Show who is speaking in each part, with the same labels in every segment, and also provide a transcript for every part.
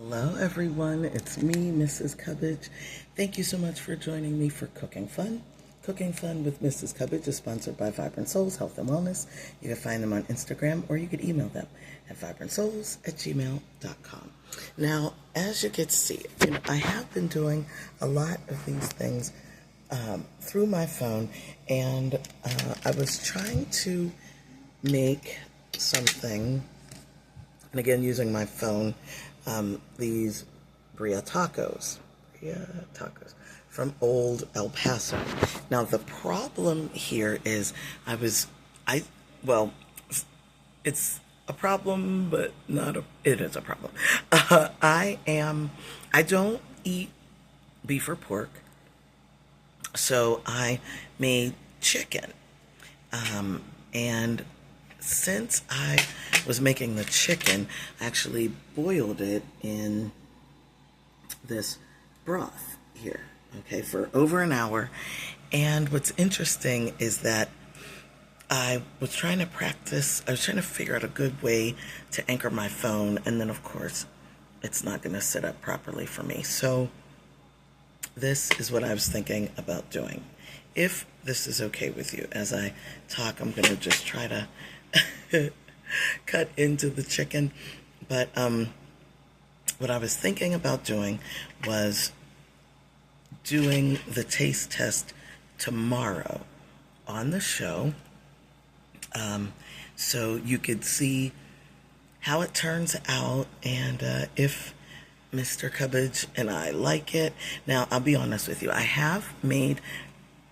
Speaker 1: Hello everyone, it's me, Mrs. Cubbage. Thank you so much for joining me for Cooking Fun. Cooking Fun with Mrs. Cubbage is sponsored by Vibrant Souls Health and Wellness. You can find them on Instagram or you could email them at vibrantsouls@gmail.com. Now, as you can see, I have been doing a lot of these things through my phone, and I was trying to make something, and again using my phone, these Birria tacos from Old El Paso. Now the problem here is it's a problem, but it is a problem. I don't eat beef or pork, so I made chicken, and since I was making the chicken, I actually boiled it in this broth here, okay, for over an hour. And what's interesting is that I was trying to figure out a good way to anchor my phone, and then of course it's not going to sit up properly for me. So this is what I was thinking about doing. If this is okay with you, as I talk, I'm going to just try to cut into the chicken. But what I was thinking about doing was doing the taste test tomorrow on the show, so you could see how it turns out, and if Mr. Cubbage and I like it. Now, I'll be honest with you, I have made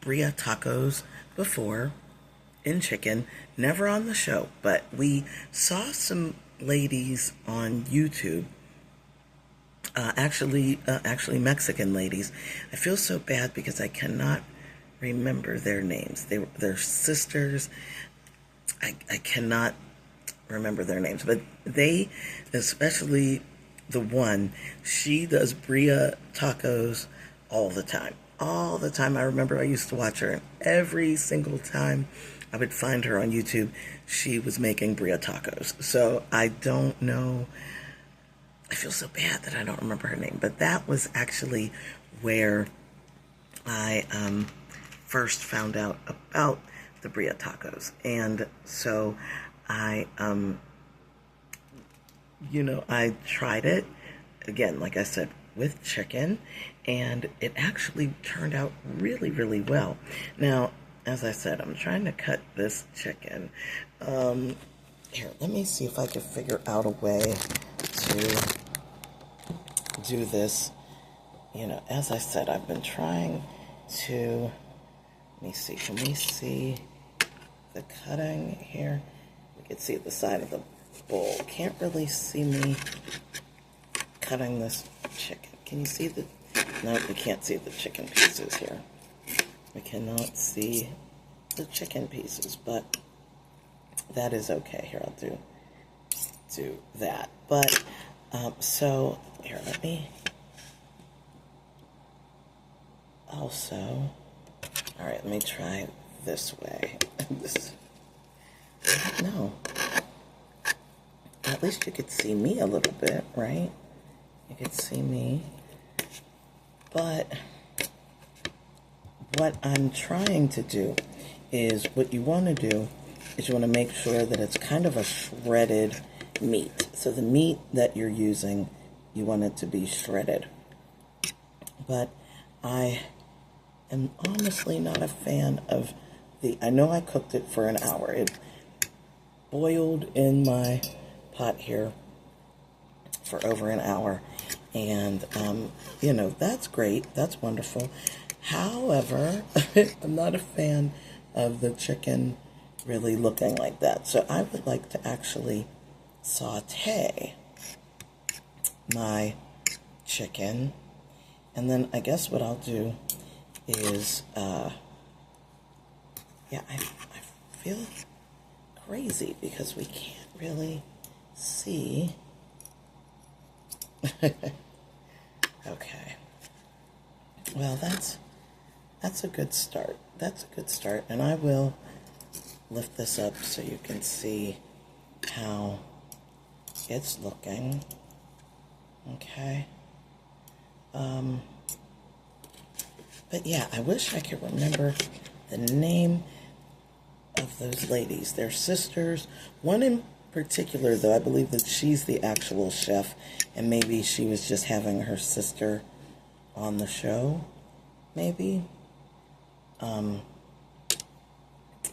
Speaker 1: Birria tacos before in chicken, never on the show, but we saw some ladies on YouTube, actually Mexican ladies. I feel so bad because I cannot remember their names. They're sisters. I cannot remember their names, but they, especially the one, she does Birria tacos all the time. All the time. I remember I used to watch her, and every single time I would find her on YouTube, she was making Birria tacos. So I don't know. I feel so bad that I don't remember her name. But that was actually where I first found out about the Birria tacos. And so I tried it, again, like I said, with chicken, and it actually turned out really, really well. Now, as I said, I'm trying to cut this chicken. Here, let me see if I can figure out a way to do this. As I said, I've been trying to, let me see, can we see the cutting here? We can see the side of the bowl. Can't really see me cutting this chicken. Can you see the, no, we can't see the chicken pieces here. We cannot see the chicken pieces, but that is okay. Here, I'll do that. But, so, here, let me also, all right, let me try this way. No. At least you could see me a little bit, right? You could see me. But what I'm trying to do is, what you want to do is you want to make sure that it's kind of a shredded meat. So the meat that you're using, you want it to be shredded. But I am honestly not a fan of I know I cooked it for an hour. It boiled in my pot here for over an hour. And, that's great. That's wonderful. However, I'm not a fan of the chicken really looking like that. So I would like to actually saute my chicken. And then I guess what I'll do is, I feel crazy because we can't really see. Okay. Well, that's a good start. That's a good start. And I will lift this up so you can see how it's looking. Okay. But yeah, I wish I could remember the name of those ladies. They're sisters. One in particular, though, I believe that she's the actual chef, and maybe she was just having her sister on the show, maybe.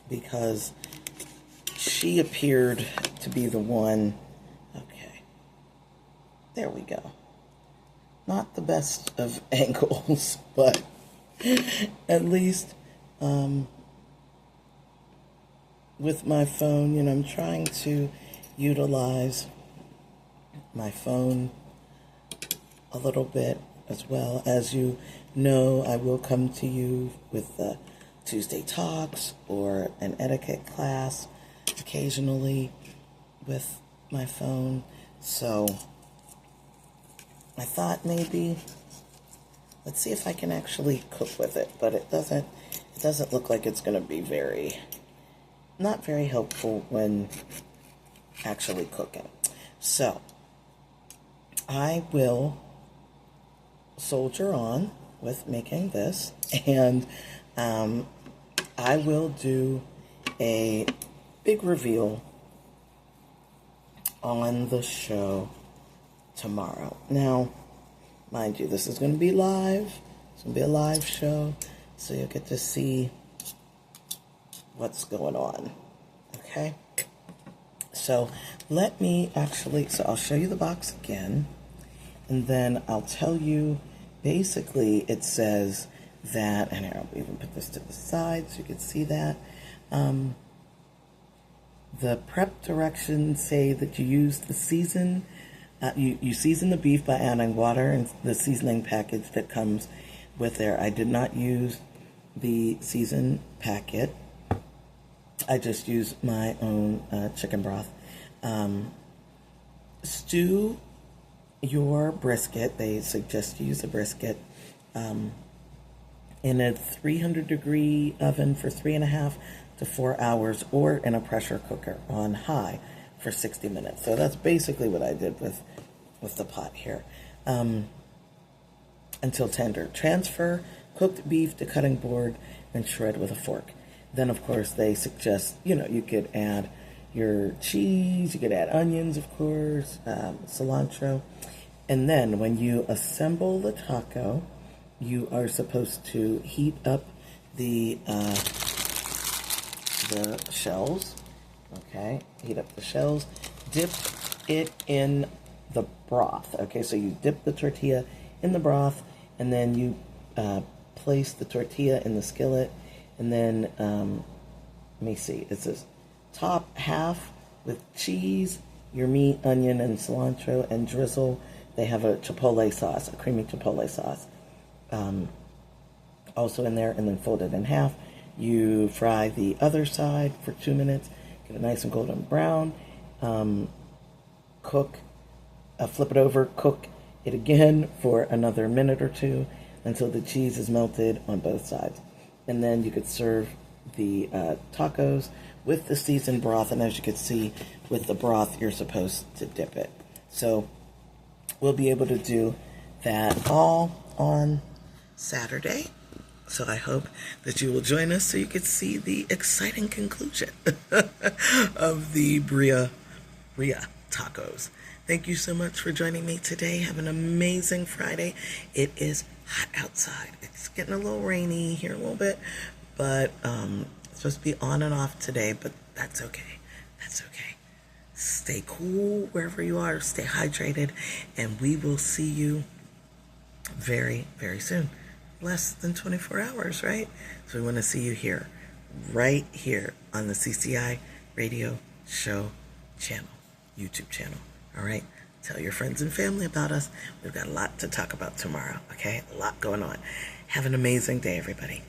Speaker 1: Because she appeared to be the one. Okay. There we go. Not the best of angles, but at least with my phone, I'm trying to utilize my phone a little bit as well. As you know, I will come to you with Tuesday Talks or an etiquette class occasionally with my phone. So I thought maybe let's see if I can actually cook with it, but it doesn't look like it's going to be not very helpful when actually cooking. So I will soldier on with making this, and I will do a big reveal on the show tomorrow. Now, mind you, this is going to be live. It's going to be a live show, so you'll get to see what's going on. Okay? So I'll show you the box again, and then I'll tell you, basically it says that, and here, I'll even put this to the side so you can see that. The prep directions say that you use the season, you season the beef by adding water and the seasoning package that comes with there. I did not use the season packet. I just used my own chicken broth. Stew your brisket. They suggest you use a brisket in a 300-degree oven for 3.5 to 4 hours, or in a pressure cooker on high for 60 minutes. So that's basically what I did with the pot here. Until tender. Transfer cooked beef to cutting board and shred with a fork. Then, of course, they suggest, you could add your cheese, you could add onions, of course, cilantro. And then when you assemble the taco, you are supposed to heat up the shells. Okay, heat up the shells. Dip it in the broth. Okay, so you dip the tortilla in the broth, and then you place the tortilla in the skillet, and then let me see. It says top half with cheese, your meat, onion, and cilantro, and drizzle. They have a chipotle sauce, a creamy chipotle sauce, also in there, and then fold it in half. You fry the other side for 2 minutes, get it nice and golden brown. Cook, flip it over, cook it again for another minute or two until the cheese is melted on both sides. And then you could serve the tacos with the seasoned broth, and as you can see, with the broth, you're supposed to dip it. So we'll be able to do that all on Saturday. So I hope that you will join us so you can see the exciting conclusion of the Birria tacos. Thank you so much for joining me today. Have an amazing Friday. It is hot outside. It's getting a little rainy here a little bit, but it's supposed to be on and off today, but that's okay. That's okay. Stay cool wherever you are. Stay hydrated, and we will see you very, very soon. Less than 24 hours, right? So we want to see you here, right here on the CCI Radio Show channel, YouTube channel. All right? Tell your friends and family about us. We've got a lot to talk about tomorrow, okay? A lot going on. Have an amazing day, everybody.